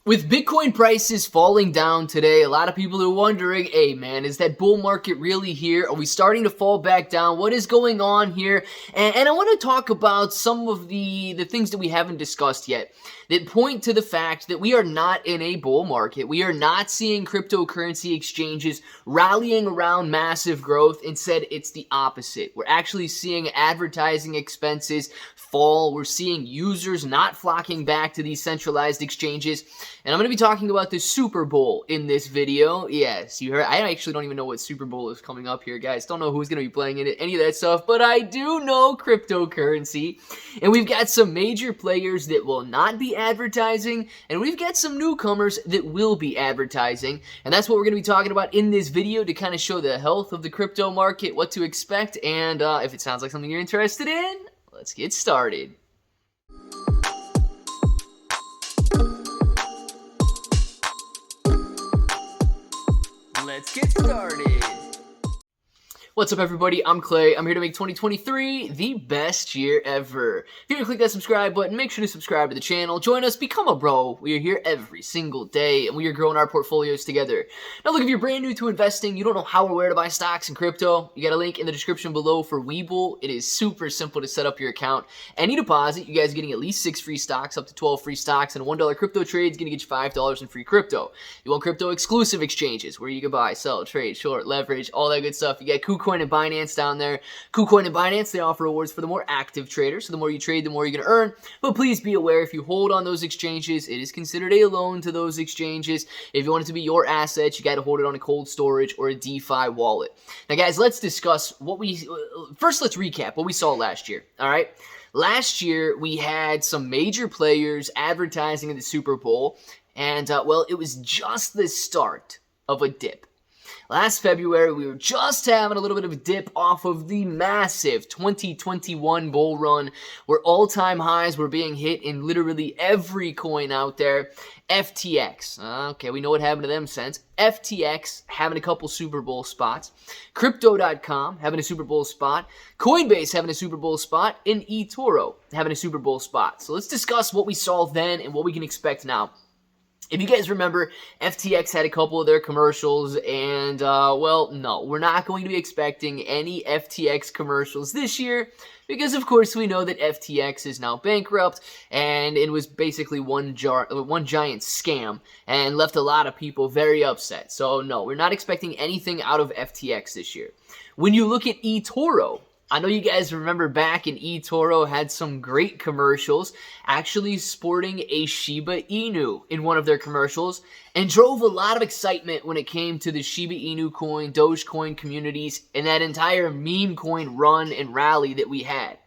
With Bitcoin prices falling down today, a lot of people are wondering, hey man, is that bull market really here? Are we starting to fall back down? What is going on here? And I want to talk about some of the things that we haven't discussed yet that point to the fact that we are not in a bull market. We are not seeing cryptocurrency exchanges rallying around massive growth. Instead, it's the opposite. We're actually seeing advertising expenses fall. We're seeing users not flocking back to these centralized exchanges. And I'm going to be talking about the Super Bowl in this video. Yes, you heard. I actually don't even know what Super Bowl is coming up here, guys. Don't know who's going to be playing in it, any of that stuff, but I do know cryptocurrency. And we've got some major players that will not be advertising, and we've got some newcomers that will be advertising. And that's what we're going to be talking about in this video to kind of show the health of the crypto market, what to expect, and if it sounds like something you're interested in, let's get started. Let's get started. What's up, everybody? I'm Clay. I'm here to make 2023 the best year ever. If you're gonna click that subscribe button, make sure to subscribe to the channel. Join us, become a bro. We are here every single day, and we are growing our portfolios together. Now, look, if you're brand new to investing, you don't know how or where to buy stocks and crypto, you got a link in the description below for Webull. It is super simple to set up your account. Any deposit, you guys are getting at least 6 free stocks, up to 12 free stocks, and a $1 crypto trade is gonna get you $5 in free crypto. You want crypto exclusive exchanges where you can buy, sell, trade, short, leverage, all that good stuff. You got KuCoin and Binance down there. KuCoin and Binance, they offer rewards for the more active traders. So the more you trade, the more you're going to earn. But please be aware, if you hold on those exchanges, it is considered a loan to those exchanges. If you want it to be your assets, you got to hold it on a cold storage or a DeFi wallet. Now, guys, let's discuss first let's recap what we saw last year. All right. Last year, we had some major players advertising in the Super Bowl. And, well, it was just the start of a dip. Last February, we were just having a little bit of a dip off of the massive 2021 bull run where all-time highs were being hit in literally every coin out there. FTX, okay, we know what happened to them since. FTX having a couple Super Bowl spots. Crypto.com having a Super Bowl spot. Coinbase having a Super Bowl spot. And eToro having a Super Bowl spot. So let's discuss what we saw then and what we can expect now. If you guys remember, FTX had a couple of their commercials, and, well, no, we're not going to be expecting any FTX commercials this year, because, of course, we know that FTX is now bankrupt, and it was basically one giant scam, and left a lot of people very upset. So, no, we're not expecting anything out of FTX this year. When you look at eToro, I know you guys remember back in eToro had some great commercials, actually sporting a Shiba Inu in one of their commercials, and drove a lot of excitement when it came to the Shiba Inu coin, Dogecoin communities, and that entire meme coin run and rally that we had.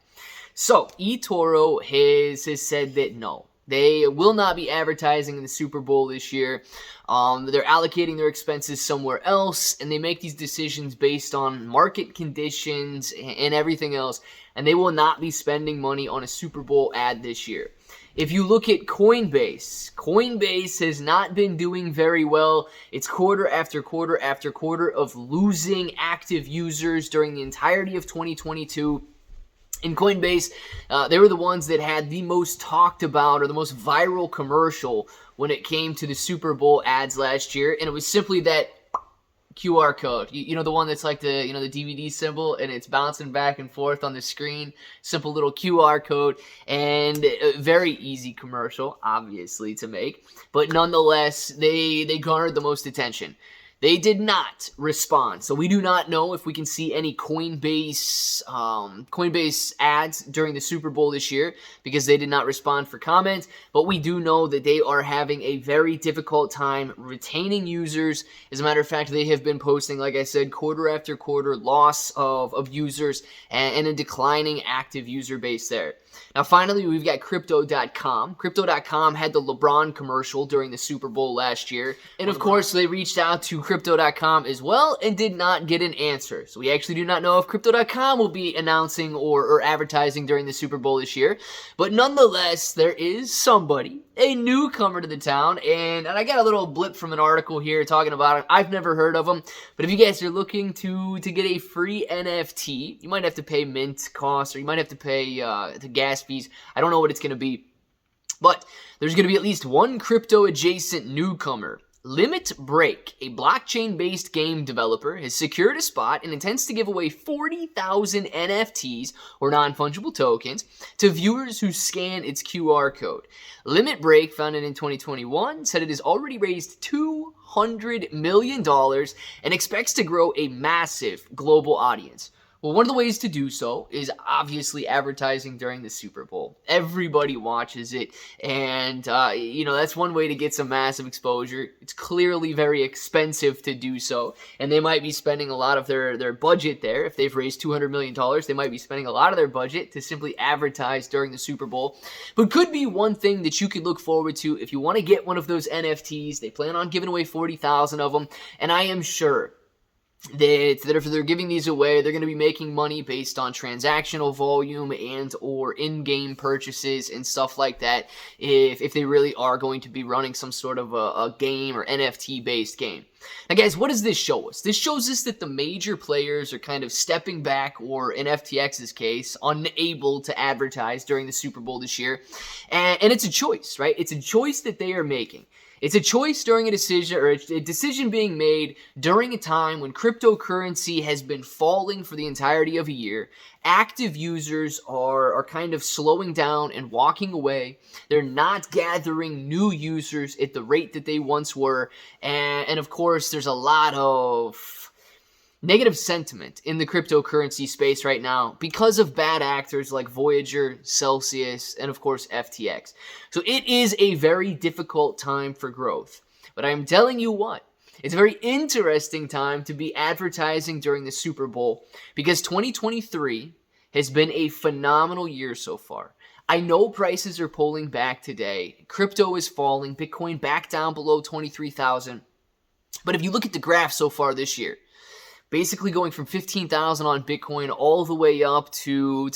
So, eToro has said that no, they will not be advertising in the Super Bowl this year. They're allocating their expenses somewhere else, and they make these decisions based on market conditions and everything else, and they will not be spending money on a Super Bowl ad this year. If you look at Coinbase, Coinbase has not been doing very well. It's quarter after quarter after quarter of losing active users during the entirety of 2022. In Coinbase, they were the ones that had the most talked about or the most viral commercial when it came to the Super Bowl ads last year, and it was simply that QR code. You know, the one that's like the DVD symbol, and it's bouncing back and forth on the screen. Simple little QR code, and a very easy commercial, obviously, to make. But nonetheless, they garnered the most attention. They did not respond, so we do not know if we can see any Coinbase ads during the Super Bowl this year because they did not respond for comment, but we do know that they are having a very difficult time retaining users. As a matter of fact, they have been posting, like I said, quarter after quarter loss of users and a declining active user base there. Now, finally, we've got Crypto.com. Crypto.com had the LeBron commercial during the Super Bowl last year. And, of course, they reached out to Crypto.com as well and did not get an answer. So we actually do not know if Crypto.com will be announcing or advertising during the Super Bowl this year. But nonetheless, there is somebody, a newcomer to the town. And I got a little blip from an article here talking about it. I've never heard of them. But if you guys are looking to get a free NFT, you might have to pay mint costs or you might have to pay the gas fees. I don't know what it's going to be. But there's going to be at least one crypto-adjacent newcomer. Limit Break, a blockchain-based game developer, has secured a spot and intends to give away 40,000 NFTs, or non-fungible tokens, to viewers who scan its QR code. Limit Break, founded in 2021, said it has already raised $200 million and expects to grow a massive global audience. Well, one of the ways to do so is obviously advertising during the Super Bowl. Everybody watches it, and, that's one way to get some massive exposure. It's clearly very expensive to do so, and they might be spending a lot of their budget there. If they've raised $200 million, they might be spending a lot of their budget to simply advertise during the Super Bowl. But could be one thing that you could look forward to if you want to get one of those NFTs. They plan on giving away 40,000 of them, and I am sure that if they're giving these away, they're going to be making money based on transactional volume and or in-game purchases and stuff like that if they really are going to be running some sort of a game or NFT-based game. Now, guys, what does this show us? This shows us that the major players are kind of stepping back, or in FTX's case, unable to advertise during the Super Bowl this year. And it's a choice, right? It's a choice that they are making. It's a choice during a decision, or a decision being made during a time when cryptocurrency has been falling for the entirety of a year. Active users are kind of slowing down and walking away. They're not gathering new users at the rate that they once were. And of course, there's a lot of negative sentiment in the cryptocurrency space right now because of bad actors like Voyager, Celsius, and of course FTX. So it is a very difficult time for growth. But I'm telling you what, it's a very interesting time to be advertising during the Super Bowl because 2023 has been a phenomenal year so far. I know prices are pulling back today. Crypto is falling. Bitcoin back down below 23,000. But if you look at the graph so far this year, basically going from 15,000 on Bitcoin all the way up to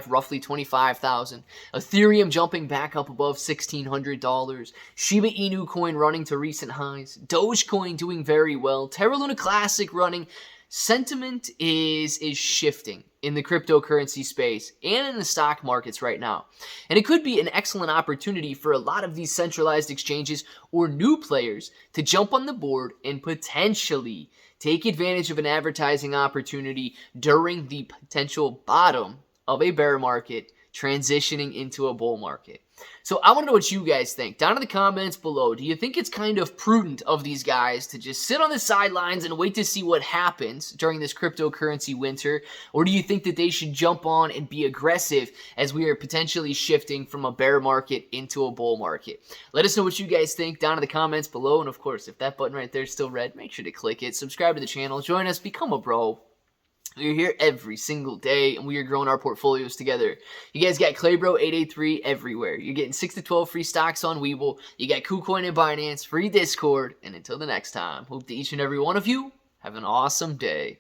roughly 25,000. Ethereum jumping back up above $1,600. Shiba Inu coin running to recent highs. Dogecoin doing very well. Terra Luna Classic running. Sentiment is shifting in the cryptocurrency space and in the stock markets right now. And it could be an excellent opportunity for a lot of these centralized exchanges or new players to jump on the board and potentially take advantage of an advertising opportunity during the potential bottom of a bear market transitioning into a bull market. So I want to know what you guys think. Down in the comments below, do you think it's kind of prudent of these guys to just sit on the sidelines and wait to see what happens during this cryptocurrency winter? Or do you think that they should jump on and be aggressive as we are potentially shifting from a bear market into a bull market? Let us know what you guys think down in the comments below. And of course, if that button right there is still red, make sure to click it. Subscribe to the channel. Join us. Become a bro. We're here every single day, and we are growing our portfolios together. You guys got Claybro883 everywhere. You're getting 6 to 12 free stocks on Webull. You got KuCoin and Binance, free Discord. And until the next time, hope that each and every one of you have an awesome day.